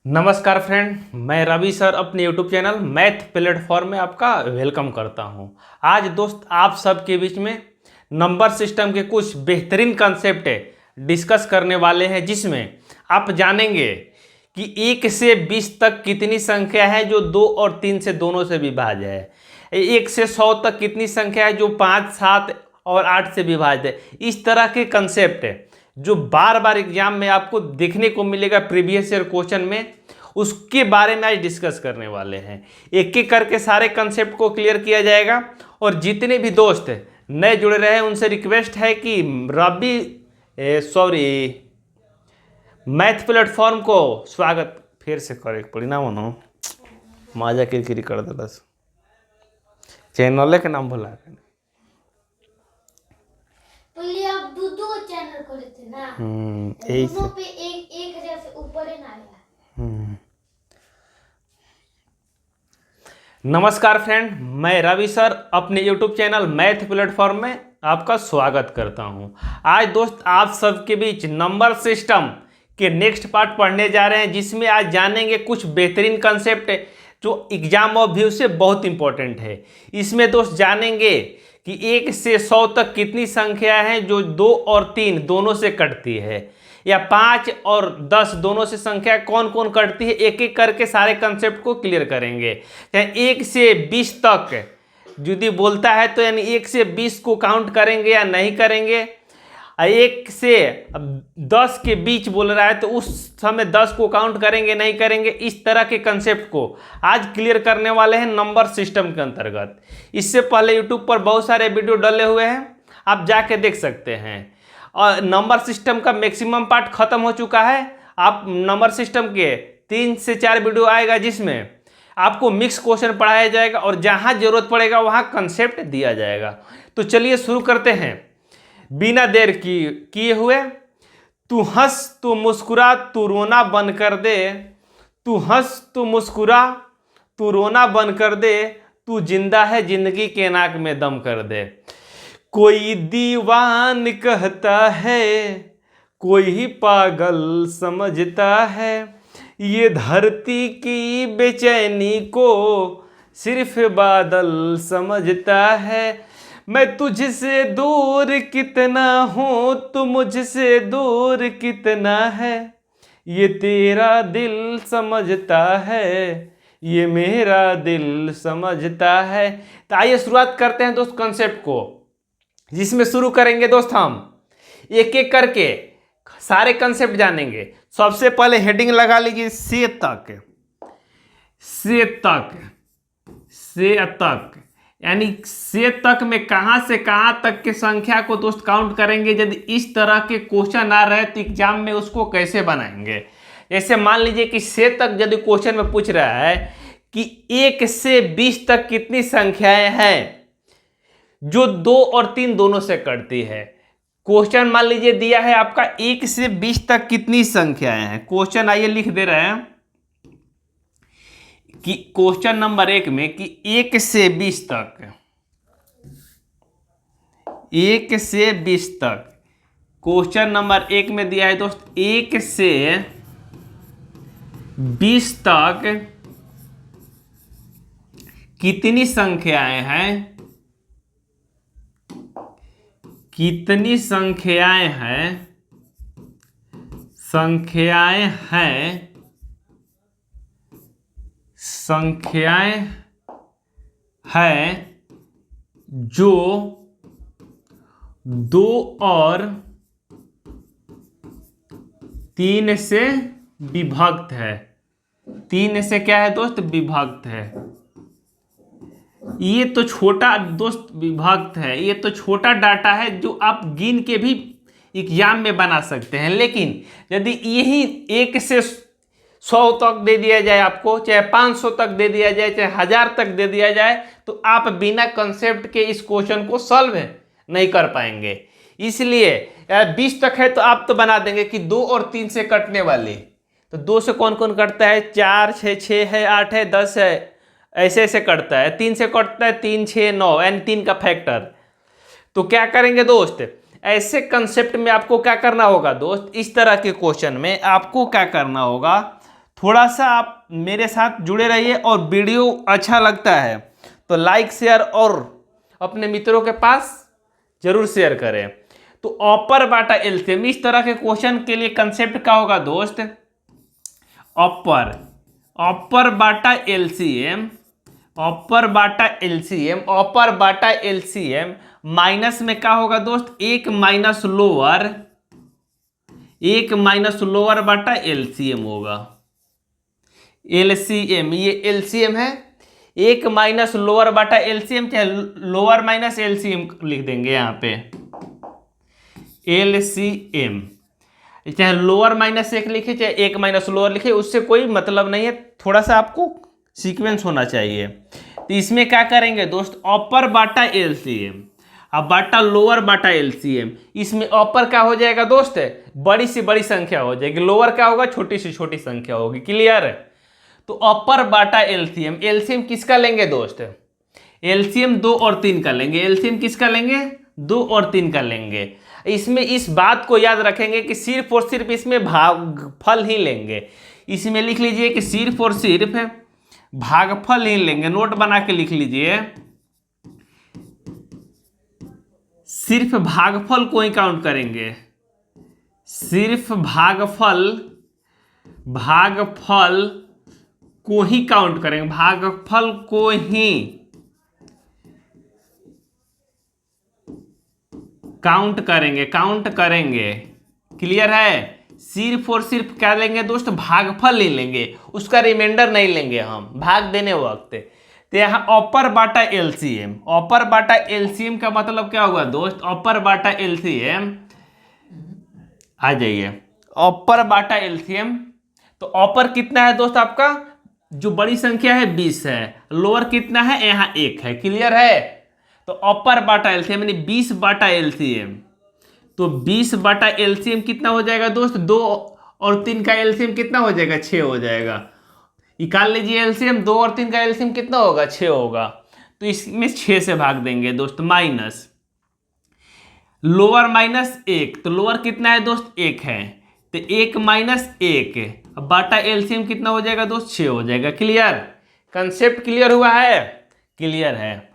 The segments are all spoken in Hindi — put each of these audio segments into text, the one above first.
नमस्कार फ्रेंड, मैं रवि सर अपने यूट्यूब चैनल मैथ प्लेटफॉर्म में आपका वेलकम करता हूं। आज दोस्त आप सबके बीच में नंबर सिस्टम के कुछ बेहतरीन कंसेप्ट डिस्कस करने वाले हैं, जिसमें आप जानेंगे कि 1 से 20 तक कितनी संख्या है जो 2 और 3 से दोनों से विभाज्य है। 1 से 100 तक कितनी संख्या है जो 5, 7 और 8 से विभाज्य है। इस तरह के कंसेप्ट जो बार बार एग्जाम में आपको देखने को मिलेगा प्रीवियस ईयर क्वेश्चन में, उसके बारे में आज डिस्कस करने वाले हैं। एक एक करके सारे कंसेप्ट को क्लियर किया जाएगा। और जितने भी दोस्त नए जुड़े रहे उनसे रिक्वेस्ट है कि मैथ प्लेटफॉर्म को स्वागत फिर से करे परिणाम हो माजा किरकिरी कर दलस चैनल के नाम भुला पहले आप दो चैनल खोले थे ना। दोनों पे एक जैसे ऊपर ही ना आया। नमस्कार फ्रेंड, मैं रवि सर अपने यूट्यूब चैनल मैथ प्लेटफॉर्म में आपका स्वागत करता हूं। आज दोस्त आप सबके बीच नंबर सिस्टम के नेक्स्ट पार्ट पढ़ने जा रहे हैं, जिसमें आज जानेंगे कुछ बेहतरीन कंसेप्ट जो एग्जाम ऑफ व्यू से बहुत इंपॉर्टेंट है। इसमें दोस्त जानेंगे कि 1 से 100 तक कितनी संख्या है जो 2 और 3 दोनों से कटती है, या 5 और 10 दोनों से संख्या कौन कौन कटती है। एक एक करके सारे कंसेप्ट को क्लियर करेंगे। चाहे 1 से 20 तक यदि बोलता है तो यानी 1 से 20 को काउंट करेंगे या नहीं करेंगे। 1 से 10 के बीच बोल रहा है तो उस समय 10 को काउंट करेंगे नहीं करेंगे। इस तरह के कंसेप्ट को आज क्लियर करने वाले हैं नंबर सिस्टम के अंतर्गत। इससे पहले यूट्यूब पर बहुत सारे वीडियो डले हुए हैं, आप जाके देख सकते हैं। और नंबर सिस्टम का मैक्सिमम पार्ट खत्म हो चुका है। आप नंबर सिस्टम के 3 से 4 वीडियो आएगा, जिसमें आपको मिक्स क्वेश्चन पढ़ाया जाएगा और जहां जरूरत पड़ेगा वहां कंसेप्ट दिया जाएगा। तो चलिए शुरू करते हैं बिना देर किए हुए। तू हंस तू मुस्कुरा तू रोना बन कर दे, तू हंस तू मुस्कुरा तू रोना बन कर दे, तू जिंदा है जिंदगी के नाक में दम कर दे। कोई दीवान कहता है, कोई पागल समझता है, ये धरती की बेचैनी को सिर्फ बादल समझता है। मैं तुझसे दूर कितना हूँ, तू मुझसे दूर कितना है, ये तेरा दिल समझता है, ये मेरा दिल समझता है। तो आइए शुरुआत करते हैं दोस्त कंसेप्ट को, जिसमें शुरू करेंगे दोस्त हम एक एक करके सारे कंसेप्ट जानेंगे। सबसे पहले हेडिंग लगा लीजिए से तक। से तक, से तक यानी से तक में कहां से कहां तक के संख्या को दोस्त काउंट करेंगे। यदि इस तरह के क्वेश्चन आ रहे तो एग्जाम में उसको कैसे बनाएंगे। जैसे मान लीजिए कि से तक यदि क्वेश्चन में पूछ रहा है कि 1 से 20 तक कितनी संख्याएं हैं जो 2 और 3 दोनों से कटती है। क्वेश्चन मान लीजिए दिया है आपका 1 से 20 तक कितनी संख्याएं हैं। क्वेश्चन आइए लिख दे रहे हैं कि क्वेश्चन नंबर 1 में कि 1 से 20 तक, 1 से 20 तक क्वेश्चन नंबर 1 में दिया है दोस्त 1 से 20 तक कितनी संख्याएं हैं, कितनी संख्याएं हैं, संख्याएं हैं, संख्याएं हैं जो 2 और 3 से विभक्त है। 3 से क्या है दोस्त, विभक्त है। ये तो छोटा दोस्त विभक्त है, ये तो छोटा डाटा है जो आप गिन के भी एग्जाम में बना सकते हैं। लेकिन यदि यही 1 से 100 तक दे दिया जाए आपको, चाहे 500 तक दे दिया जाए, चाहे 1000 तक दे दिया जाए, तो आप बिना कंसेप्ट के इस क्वेश्चन को सॉल्व नहीं कर पाएंगे। इसलिए 20 तक है तो आप तो बना देंगे कि 2 और 3 से कटने वाली। तो 2 से कौन कौन कटता है, 4, 6 है, 8 है, 10 है, ऐसे ऐसे कटता है। 3 से कटता है 3, 6, 9 यानी 3 का फैक्टर। तो क्या करेंगे दोस्त, ऐसे कंसेप्ट में आपको क्या करना होगा दोस्त, इस तरह के क्वेश्चन में आपको क्या करना होगा, थोड़ा सा आप मेरे साथ जुड़े रहिए, और वीडियो अच्छा लगता है तो लाइक शेयर और अपने मित्रों के पास जरूर शेयर करें। तो अपर बाटा एलसीएम, इस तरह के क्वेश्चन के लिए कंसेप्ट क्या होगा दोस्त, अपर बाटा एलसीएम, अपर बाटा एलसीएम, अपर बाटा एलसीएम माइनस में क्या होगा दोस्त, एक माइनस लोअर बाटा एलसीएम होगा। एलसीएम, ये एलसीएम है, एक माइनस लोअर बाटा एलसीएम, चाहे लोअर माइनस एलसीएम लिख देंगे यहाँ पे, एलसीएम चाहे लोअर माइनस एक लिखे चाहे एक माइनस लोअर लिखे, उससे कोई मतलब नहीं है, थोड़ा सा आपको सीक्वेंस होना चाहिए। तो इसमें क्या करेंगे दोस्त, अपर बाटा एलसीएम अब बाटा लोअर बाटा एलसीएम, इसमें अपर क्या हो जाएगा दोस्त, बड़ी से बड़ी संख्या हो जाएगी, लोअर क्या होगा, छोटी से छोटी संख्या होगी। क्लियर है? तो अपर बाटा एलसीएम, एलसीएम किसका लेंगे दोस्त, एलसीएम 2 और 3 का लेंगे। एलसीएम किसका लेंगे, 2 और 3 का लेंगे। इसमें इस बात को याद रखेंगे कि सिर्फ और सिर्फ इसमें भागफल ही लेंगे। इसमें लिख लीजिए कि सिर्फ और सिर्फ भागफल ही लेंगे, नोट बना के लिख लीजिए, सिर्फ भागफल को ही काउंट करेंगे, सिर्फ भागफल को ही काउंट करेंगे, भागफल को ही काउंट करेंगे। क्लियर है? सिर्फ और सिर्फ क्या लेंगे दोस्त, भागफल ही लेंगे, उसका रिमाइंडर नहीं लेंगे हम भाग देने वक्त। तो यहाँ अपर बाटा एलसीएम, अपर बाटा एलसीएम का मतलब क्या होगा दोस्त, अपर बाटा एलसीएम, आ जाइए, अपर बाटा एलसीएम, तो अपर कितना है दोस्त आपका, जो बड़ी संख्या है 20 है, लोअर कितना है, यहाँ 1 है। क्लियर है? तो अपर बाटा एलसीएम यानी 20 बाटा एलसीएम, तो 20 बाटा एलसीएम कितना हो जाएगा दोस्त, 2 और 3 का एलसीएम कितना हो जाएगा, 6 हो जाएगा। निकाल लीजिए एलसीएम, 2 और 3 का एलसीएम कितना होगा, 6 होगा। तो इसमें 6 से भाग देंगे दोस्त, माइनस लोअर माइनस 1, तो लोअर कितना है दोस्त, 1 है, तो 1 माइनस 1, अब बाटा एलसीएम कितना हो जाएगा दोस्त, 6 हो जाएगा। क्लियर? कंसेप्ट क्लियर हुआ है? क्लियर है।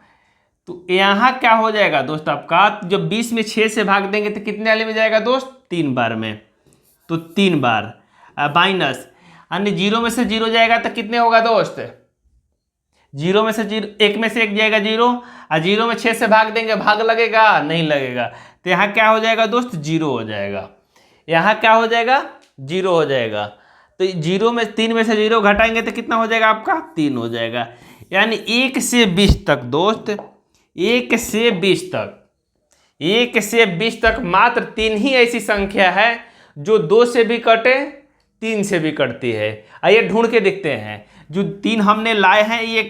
तो यहाँ क्या हो जाएगा दोस्त आपका, जब 20 में 6 से भाग देंगे तो कितने वाले में जाएगा दोस्त, 3 बार में, तो 3 बार माइनस, यानी 0 में से 0 जाएगा तो कितने होगा दोस्त, 0 में से 0, 1 में से 1 जाएगा 0, और 0 में 6 से भाग देंगे, भाग लगेगा, नहीं लगेगा। तो यहाँ क्या हो जाएगा दोस्त, 0 हो जाएगा। यहाँ क्या हो जाएगा, 0 हो जाएगा। तो 0 में 3 में से 0 घटाएंगे तो कितना हो जाएगा आपका, 3 हो जाएगा। यानी 1 से 20 तक दोस्त, 1 से 20 तक मात्र 3 ही ऐसी संख्या है जो 2 से भी कटे, 3 से भी कटती है। आइए ढूंढ के देखते हैं, जो 3 हमने लाए हैं ये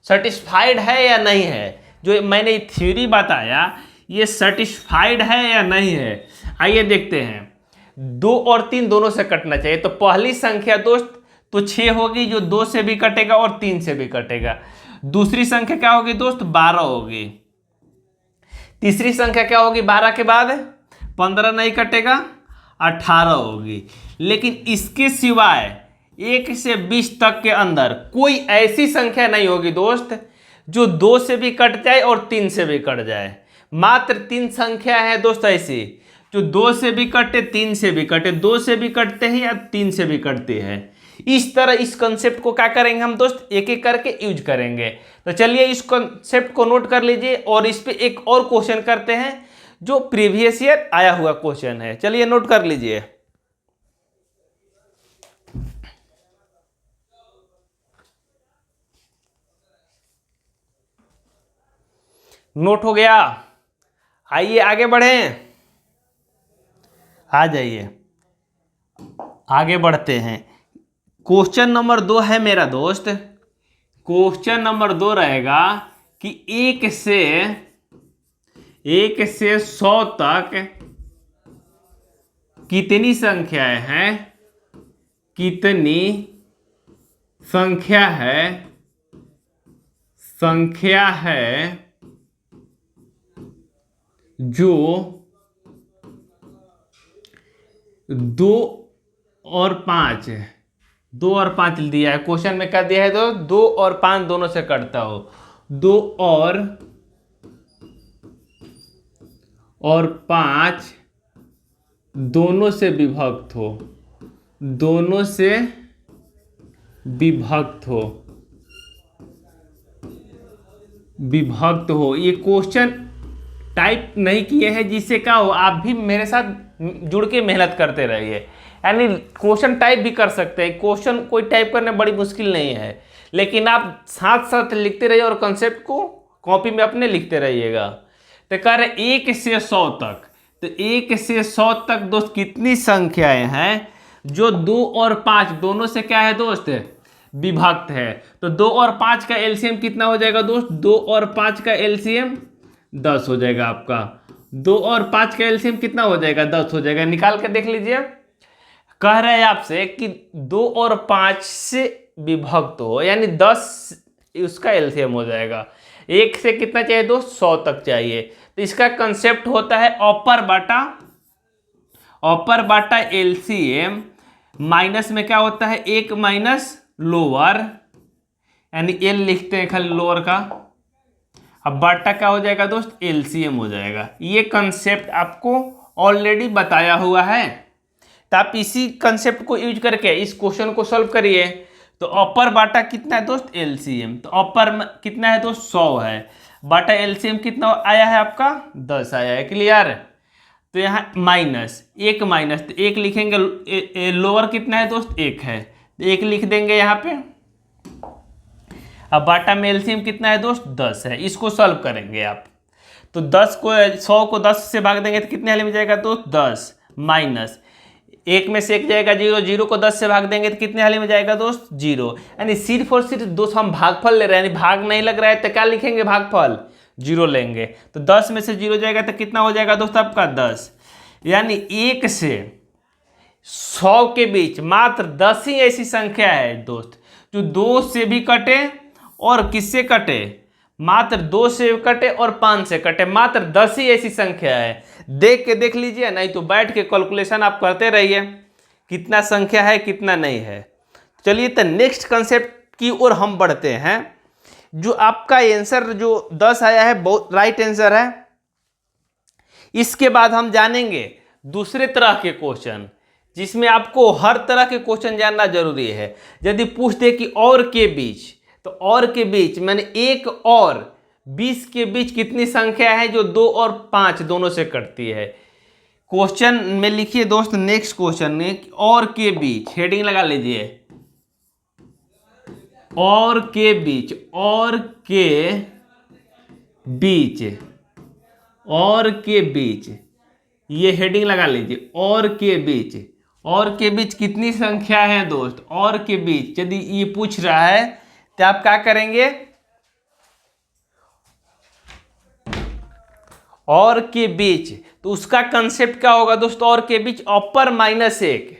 सेटिस्फाइड है या नहीं है, जो मैंने थ्योरी बताया ये सेटिस्फाइड है या नहीं है। आइए देखते हैं, 2 और 3 दोनों से कटना चाहिए। तो पहली संख्या दोस्त तो 6 होगी, जो 2 से भी कटेगा और 3 से भी कटेगा। दूसरी संख्या क्या होगी दोस्त, 12 होगी। तीसरी संख्या क्या होगी, 12 के बाद 15 नहीं कटेगा, 18 होगी। लेकिन इसके सिवाय 1 से 20 तक के अंदर कोई ऐसी संख्या नहीं होगी दोस्त जो 2 से भी कट जाए और 3 से भी कट जाए। मात्र 3 संख्या है दोस्त ऐसी जो 2 से भी कटे, 3 से भी कटे, 2 से भी कटते हैं या 3 से भी कटते हैं। इस तरह इस कंसेप्ट को क्या करेंगे हम दोस्त, एक एक करके यूज करेंगे। तो चलिए इस कंसेप्ट को नोट कर लीजिए, और इस पे एक और क्वेश्चन करते हैं जो प्रीवियस ईयर आया हुआ क्वेश्चन है। चलिए नोट कर लीजिए। नोट हो गया? आइए आगे बढ़ें, आ जाइए आगे बढ़ते हैं। क्वेश्चन नंबर 2 है मेरा दोस्त, क्वेश्चन नंबर 2 रहेगा कि 1 से 100 तक कितनी संख्याएं हैं, कितनी संख्या है जो 2 और 5 2 और 5 दिया है क्वेश्चन में, क्या दिया है? 2 और 5 दोनों से कटता हो, 2 और 5 दोनों से विभक्त हो, दोनों से विभक्त हो, विभक्त हो। ये क्वेश्चन टाइप नहीं किए हैं, जिससे क्या हो, आप भी मेरे साथ जुड़ के मेहनत करते रहिए। यानी क्वेश्चन टाइप भी कर सकते हैं, क्वेश्चन कोई टाइप करना बड़ी मुश्किल नहीं है, लेकिन आप साथ साथ लिखते रहिए और कंसेप्ट को कॉपी में अपने लिखते रहिएगा। तो कह रहे 1 से 100 तक, तो 1 से 100 तक दोस्त कितनी संख्याएं हैं जो 2 और 5 दोनों से क्या है दोस्त, विभक्त है। तो 2 और 5 का एलसीएम कितना हो जाएगा दोस्त? 2 और 5 का एलसीएम 10 हो जाएगा आपका। 2 और 5 का एलसीएम कितना हो जाएगा? 10 हो जाएगा। निकाल कर देख लीजिए। कह रहे हैं आपसे कि 2 और 5 से विभक्त हो, यानी 10 उसका एलसीएम हो जाएगा। 1 से कितना चाहिए दोस्त? 100 तक चाहिए। तो इसका कंसेप्ट होता है अपर बाटा एलसीएम, माइनस में क्या होता है? 1 माइनस लोअर, यानी एल लिखते हैं खाली लोअर का, अब बाटा क्या हो जाएगा दोस्त? एलसीएम हो जाएगा। ये कंसेप्ट आपको ऑलरेडी बताया हुआ है, तो आप इसी कंसेप्ट को यूज करके इस क्वेश्चन को सॉल्व करिए। तो अपर बाटा कितना है दोस्त? एलसीएम। तो अपर कितना है दोस्त? 100 है। बाटा एलसीएम कितना आया है आपका? 10 आया है। क्लियर? तो यहाँ माइनस 1 माइनस, तो 1 लिखेंगे। लोअर कितना है दोस्त? 1 है, तो 1 लिख देंगे यहाँ पे। अब बाटा में एलसीएम कितना है दोस्त? 10 है। इसको सॉल्व करेंगे आप, तो 100 को 10 से भाग देंगे तो कितने हाल में जाएगा दोस्त? 10 माइनस 1 में से 1 जाएगा 0, 0 को 10 से भाग देंगे तो कितने हाल में जाएगा दोस्त? 0। यानी सिर्फ और सिर्फ दोस्त हम भागफल ले रहे हैं, यानी भाग नहीं लग रहा है, तो क्या लिखेंगे? भागफल 0 लेंगे। तो 10 में से 0 जाएगा तो कितना हो जाएगा दोस्त आपका? 10। यानी 1 से 100 के बीच मात्र 10 ही ऐसी संख्या है दोस्त जो 2 से भी कटे और किससे कटे? मात्र 2 से कटे और 5 से कटे। मात्र 10 ही ऐसी संख्या है। देख के देख लीजिए, नहीं तो बैठ के कैलकुलेशन आप करते रहिए कितना संख्या है कितना नहीं है। चलिए तो नेक्स्ट कंसेप्ट की ओर हम बढ़ते हैं। जो आपका आंसर जो 10 आया है बहुत राइट आंसर है। इसके बाद हम जानेंगे दूसरे तरह के क्वेश्चन, जिसमें आपको हर तरह के क्वेश्चन जानना जरूरी है। यदि पूछ दे कि और के बीच, तो और के बीच मैंने 1 और 20 के बीच कितनी संख्या है जो 2 और 5 दोनों से कटती है। क्वेश्चन में लिखिए दोस्त, नेक्स्ट क्वेश्चन में और के बीच, हेडिंग लगा लीजिए, और के बीच, और के बीच, और के बीच, ये हेडिंग लगा लीजिए। और के बीच, और के बीच कितनी संख्या है दोस्त? और के बीच यदि ये पूछ रहा है तो आप क्या करेंगे? और के बीच, तो उसका कंसेप्ट क्या होगा दोस्त? और के बीच अपर माइनस 1,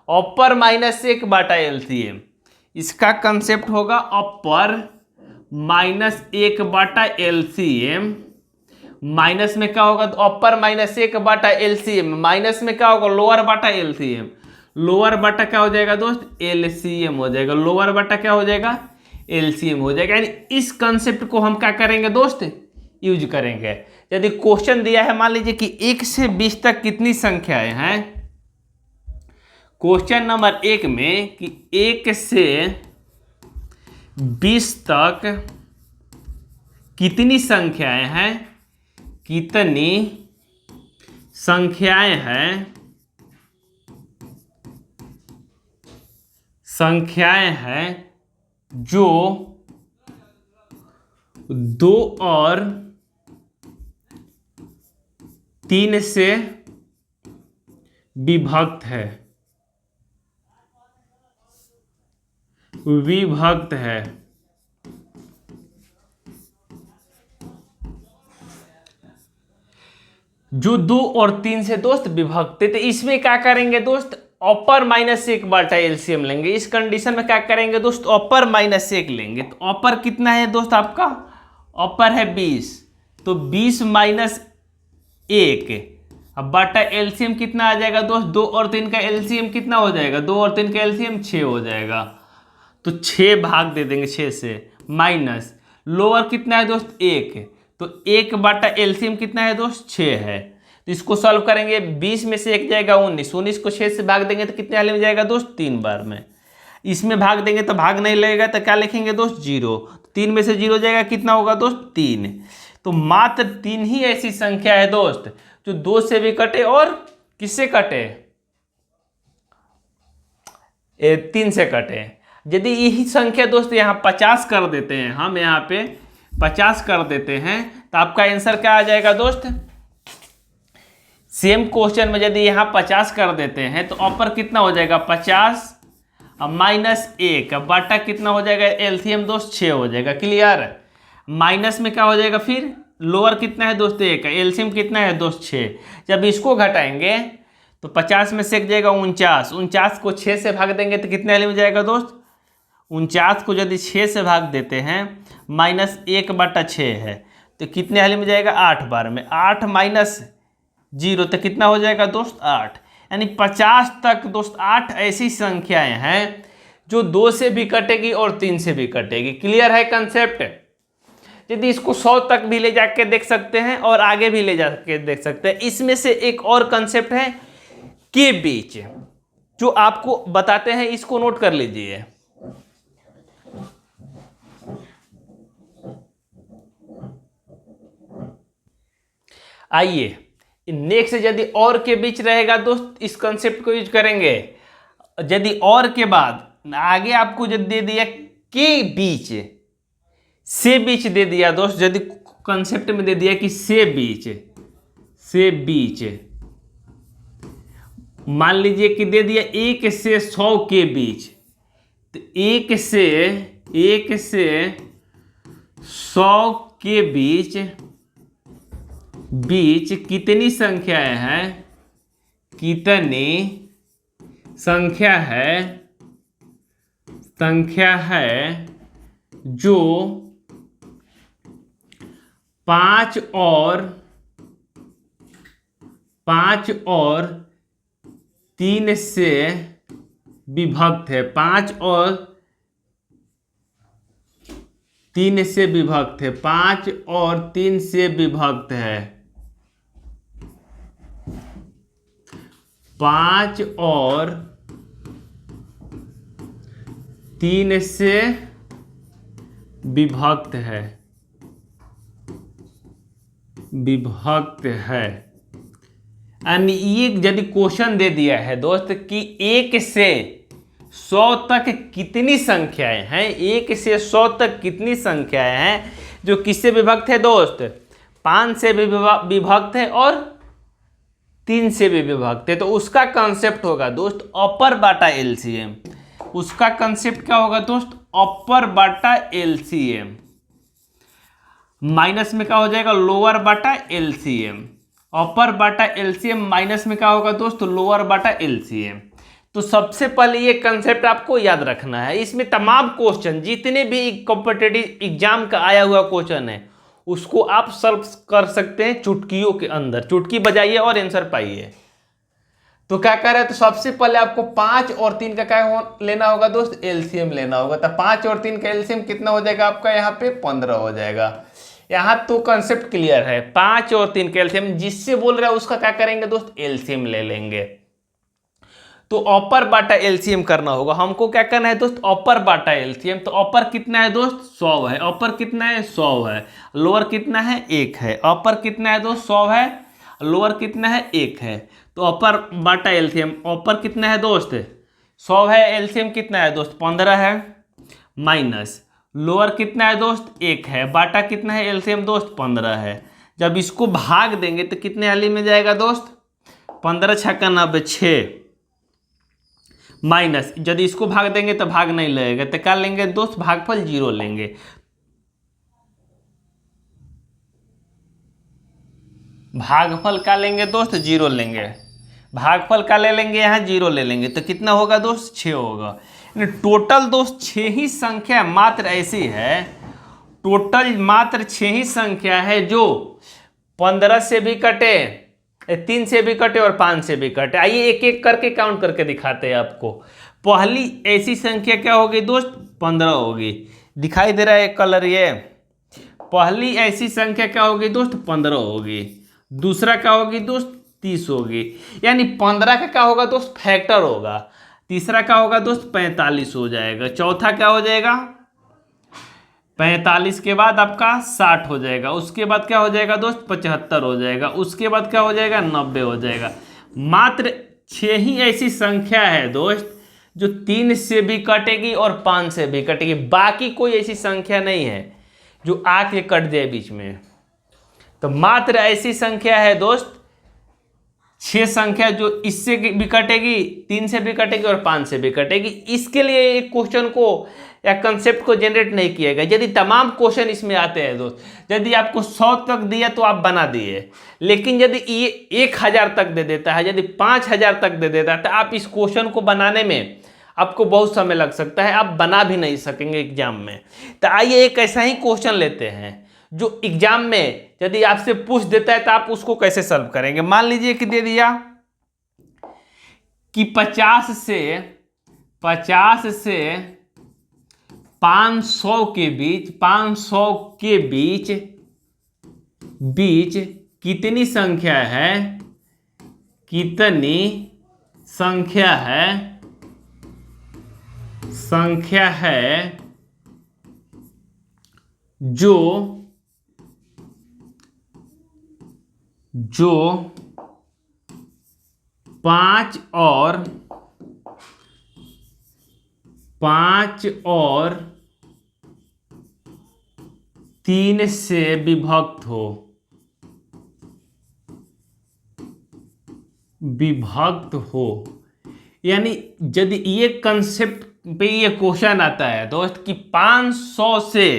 अपर माइनस 1 बाटा एलसीएम। इसका कंसेप्ट होगा अपर माइनस 1 बाटा एलसीएम। माइनस में क्या होगा? तो अपर माइनस 1 बाटा एलसीएम, माइनस में क्या होगा? लोअर बाटा एलसीएम। लोअर बाटा क्या हो जाएगा दोस्त? एलसीएम हो जाएगा। लोअर बाटा क्या हो जाएगा? एलसीएम हो जाएगा। यानी इस कंसेप्ट को हम क्या करेंगे दोस्त? यूज करेंगे। यदि क्वेश्चन दिया है मान लीजिए कि 1 से 20 तक कितनी संख्याएं हैं, क्वेश्चन नंबर 1 में कि 1 से 20 तक कितनी संख्याएं हैं, कितनी संख्याएं हैं, संख्याएं हैं जो 2 और 3 से विभक्त है, विभक्त है। जो 2 और 3 से दोस्त विभक्त है, तो इसमें क्या करेंगे दोस्त? अपर माइनस 1 बाटा एलसीएम लेंगे। इस कंडीशन में क्या करेंगे दोस्त? अपर माइनस 1 लेंगे। तो अपर कितना है दोस्त आपका? अपर है 20, तो 20 माइनस 1, अब बटा एलसीएम कितना आ जाएगा दोस्त, 2 और 3 का एलसीएम कितना हो जाएगा, 2 और 3 का एलसीएम 6 हो जाएगा। तो 6 भाग दे देंगे 6 से, माइनस लोअर कितना है दोस्त 1, तो 1 बटा एलसीएम कितना है दोस्त 6 है। तो इसको सॉल्व करेंगे, 20 में से 1 जाएगा 19, 19 को 6 से भाग देंगे तो कितने वाले में जाएगा दोस्त 3 बार में। इसमें भाग देंगे तो भाग नहीं लगेगा तो क्या लिखेंगे दोस्त 0, 3 में से 0 जाएगा कितना होगा दोस्त 3। तो मात्र 3 ही ऐसी संख्या है दोस्त जो 2 से भी कटे और किससे कटे, 3 से कटे। यदि यही संख्या दोस्त यहाँ 50 कर देते हैं, हम यहाँ पे 50 कर देते हैं तो आपका आंसर क्या आ जाएगा दोस्त, सेम क्वेश्चन में यदि यहाँ 50 कर देते हैं तो अपर कितना हो जाएगा 50 अब माइनस 1 बटा कितना हो जाएगा एलसीएम दोस्त 6 हो जाएगा। क्लियर, माइनस में क्या हो जाएगा फिर लोअर कितना है दोस्त 1, एलसीएम कितना है दोस्त 6। जब इसको घटाएंगे तो 50 में से एक जाएगा 49, 49 को 6 से भाग देंगे तो कितने वाले में जाएगा दोस्त, 49 को यदि 6 से भाग देते हैं माइनस 1 बटा 6 है तो कितने वाले में जाएगा 8 बार में, 8 माइनस 0 तो कितना हो जाएगा दोस्त 8। यानी 50 तक दोस्त 8 ऐसी संख्याएं हैं जो 2 से भी कटेगी और 3 से भी कटेगी। क्लियर है कंसेप्ट। यदि इसको 100 तक भी ले जाके देख सकते हैं और आगे भी ले जाके देख सकते हैं। इसमें से एक और कंसेप्ट है के बीच जो आपको बताते हैं, इसको नोट कर लीजिए। आइए नेक्स्ट, यदि और के बीच रहेगा दोस्त इस कंसेप्ट को यूज करेंगे। यदि और के बाद आगे आपको जो दे दिया के बीच, से बीच दे दिया दोस्त, यदि कंसेप्ट में दे दिया कि से बीच मान लीजिए कि दे दिया 1 से 100 के बीच, तो 1 से 100 के बीच कितनी संख्याएं हैं, कितनी संख्या है जो 5 और 3 से विभक्त है, 5 और 3 से विभक्त है, 5 और 3 से विभक्त है, 5 और 3 से विभक्त है। यानी ये यदि क्वेश्चन दे दिया है दोस्त कि 1 से 100 तक कितनी संख्याएं हैं, 1 से 100 तक कितनी संख्याएं हैं जो किससे विभक्त है दोस्त, 5 से भी विभक्त है और 3 से भी विभक्त है। तो उसका कंसेप्ट होगा दोस्त अपर बाटा एलसीएम। उसका कंसेप्ट क्या होगा दोस्त, अपर बाटा एलसीएम। माइनस में क्या हो जाएगा लोअर बाटा एलसीएम। अपर बाटा एलसीएम माइनस में क्या होगा दोस्त लोअर बाटा एलसीएम। तो सबसे पहले ये कंसेप्ट आपको याद रखना है। इसमें तमाम क्वेश्चन जितने भी कॉम्पिटिटिव एग्जाम का आया हुआ क्वेश्चन है उसको आप सॉल्व कर सकते हैं चुटकियों के अंदर। चुटकी बजाइए और आंसर पाइए। तो क्या कर रहे हैं, तो सबसे पहले आपको 5 और 3 का क्या लेना होगा दोस्त, एलसीएम लेना होगा। तो 5 और 3 का एलसीएम कितना हो जाएगा आपका, यहाँ पे 15 हो जाएगा। यहाँ तो कंसेप्ट क्लियर है, 5 और 3 का एलसीएम जिससे बोल रहा है उसका क्या करेंगे दोस्त, एलसीएम ले लेंगे। तो अपर बाटा एलसीएम करना होगा हमको। क्या करना है दोस्त, अपर बाटा एलसीएम। तो अपर कितना है दोस्त 100 है, अपर कितना है 100 है, लोअर कितना है 1 है। अपर कितना है दोस्त 100 है, लोअर कितना है 1 है। तो अपर बाटा एलसीएम, अपर कितना है दोस्त 100 है, एलसीएम कितना है दोस्त 15 है, माइनस लोअर कितना है दोस्त 1 है, बाटा कितना है एलसीएम दोस्त 15 है। जब इसको भाग देंगे तो कितने वाली में जाएगा दोस्त, 15 छक्का 90 6, माइनस यदि इसको भाग देंगे तो भाग नहीं लगेगा तो क्या लेंगे दोस्त, भागफल 0 लेंगे। भागफल क्या लेंगे दोस्त 0 लेंगे। भागफल क्या ले लेंगे, यहाँ 0 ले लेंगे तो कितना होगा दोस्त 6 होगा। टोटल दोस्त 6 ही संख्या मात्र ऐसी है, टोटल मात्र 6 ही संख्या है जो 15 से भी कटे 3 से भी कटे और 5 से भी कटे। आइए एक एक करके काउंट करके दिखाते हैं आपको। पहली ऐसी संख्या क्या होगी दोस्त? 15 होगी। दिखाई दे रहा है कलर ये। पहली ऐसी संख्या क्या होगी दोस्त? 15 होगी। दूसरा क्या होगी दोस्त? 30 होगी। यानी 15 का क्या होगा दोस्त? फैक्टर होगा। तीसरा क्या होगा दोस्त? 45 हो जाएगा। चौथा क्या हो जाएगा? 45 के बाद आपका 60 हो जाएगा। उसके बाद क्या हो जाएगा दोस्त? 75 हो जाएगा। उसके बाद क्या हो जाएगा? 90 हो जाएगा। मात्र 6 ही ऐसी संख्या है दोस्त जो 3 से भी कटेगी और 5 से भी कटेगी। बाकी कोई ऐसी संख्या नहीं है जो आके कट जाए बीच में। तो मात्र ऐसी संख्या है दोस्त 6 संख्या जो इससे भी कटेगी, 3 से भी कटेगी और 5 से भी कटेगी। इसके लिए एक क्वेश्चन को या कंसेप्ट को जनरेट नहीं किया गया। यदि तमाम क्वेश्चन इसमें आते हैं दोस्त, यदि आपको 100 तक दिया तो आप बना दिए, लेकिन यदि ये 1000 तक दे देता है, यदि 5000 तक दे देता है, तो आप इस क्वेश्चन को बनाने में आपको बहुत समय लग सकता है, आप बना भी नहीं सकेंगे एग्जाम में। तो आइए एक ऐसा ही क्वेश्चन लेते हैं जो एग्जाम में यदि आपसे पूछ देता है तो आप उसको कैसे सॉल्व करेंगे। मान लीजिए कि दे दिया कि 50 से 500 के बीच कितनी संख्या है, जो 5 और 3 से विभक्त हो। यानी यदि ये कंसेप्ट पे ये क्वेश्चन आता है दोस्त कि 500 से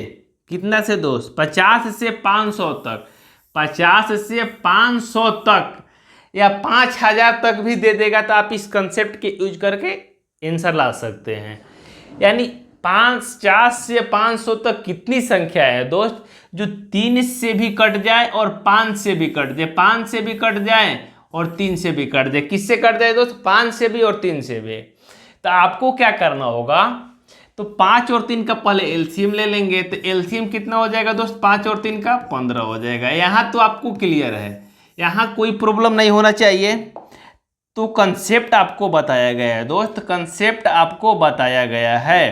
कितना से दोस्त? 50 से 500 तक, 50 से 500 तक या 5000 तक भी दे देगा तो आप इस कंसेप्ट के यूज करके आंसर ला सकते हैं। यानी 50 से 500 तक कितनी संख्या है दोस्त जो 3 से भी कट जाए और 5 से भी कट जाए, 5 से भी कट जाए और 3 से भी कट जाए। किससे कट जाए दोस्त? 5 से भी और 3 से भी। तो आपको क्या करना होगा? तो 5 और 3 का पहले एलसीएम ले लेंगे। तो एलसीएम कितना हो जाएगा दोस्त? 5 और 3 का 15 हो जाएगा। यहाँ तो आपको क्लियर है, यहाँ कोई प्रॉब्लम नहीं होना चाहिए। तो कंसेप्ट आपको बताया गया है दोस्त, कंसेप्ट आपको बताया गया है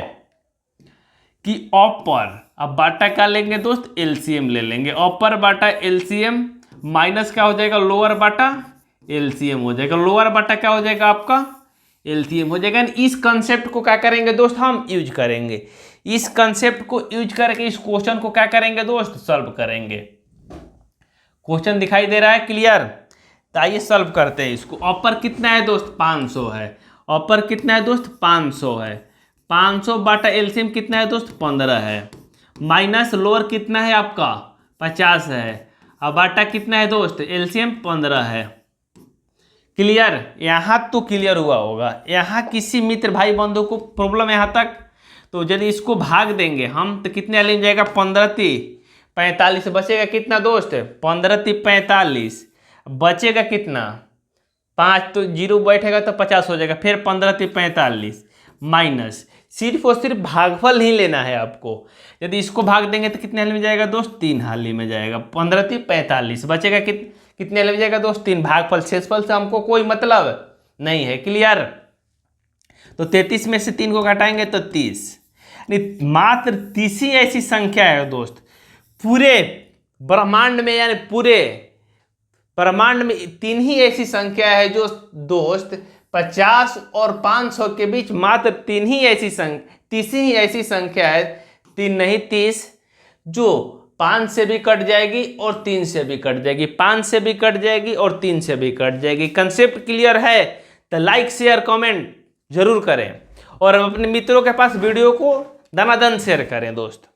कि अपर, अब बाटा क्या लेंगे दोस्त? एलसीएम ले लेंगे। अपर बाटा एलसीएम माइनस क्या हो जाएगा? लोअर बाटा एलसीएम हो जाएगा। लोअर बाटा क्या हो जाएगा आपका? एलसीएम हो जाएगा। इस कंसेप्ट को क्या करेंगे दोस्त? हम यूज करेंगे। इस कंसेप्ट को यूज करके इस क्वेश्चन को क्या करेंगे दोस्त? सॉल्व करेंगे। क्वेश्चन दिखाई दे रहा है क्लियर? तो आइए सॉल्व करते हैं इसको। अपर कितना है दोस्त? 500 है। अपर कितना है दोस्त? 500 है। 500 बाटा एलसीएम कितना है दोस्त? 15 है। माइनस लोअर कितना है आपका? 50 है। अब बाटा कितना है दोस्त? एलसीएम 15 है। क्लियर? यहाँ तो क्लियर हुआ होगा। यहाँ किसी मित्र भाई बंधु को प्रॉब्लम यहाँ तक? तो यदि इसको भाग देंगे हम तो कितने ले जाएगा? 15 × 45 बचेगा कितना दोस्त? 15 × 45 बचेगा कितना? 5 तो 0 बैठेगा तो 50 हो जाएगा। फिर 15 × 45 माइनस, सिर्फ और सिर्फ भागफल ही लेना है आपको। यदि इसको भाग देंगे तो कितने हाली में जाएगा दोस्त? 3 हाली में जाएगा। 15 × 45 बचेगा कितने हाली में जाएगा दोस्त? 3। भागफल शेषफल से हमको कोई मतलब नहीं है। क्लियर? तो 33 में से 3 को घटाएंगे तो 30। मात्र 30 ही ऐसी संख्या है दोस्त पूरे ब्रह्मांड में, यानी पूरे ब्रह्मांड में 3 ही ऐसी संख्या है जो दोस्त 50 और 500 के बीच मात्र 3 ही ऐसी 30 ही ऐसी संख्या है, 3 नहीं 30, जो 5 से भी कट जाएगी और 3 से भी कट जाएगी, 5 से भी कट जाएगी और 3 से भी कट जाएगी। कंसेप्ट क्लियर है तो लाइक शेयर कमेंट जरूर करें और अपने मित्रों के पास वीडियो को दनादन शेयर करें दोस्त।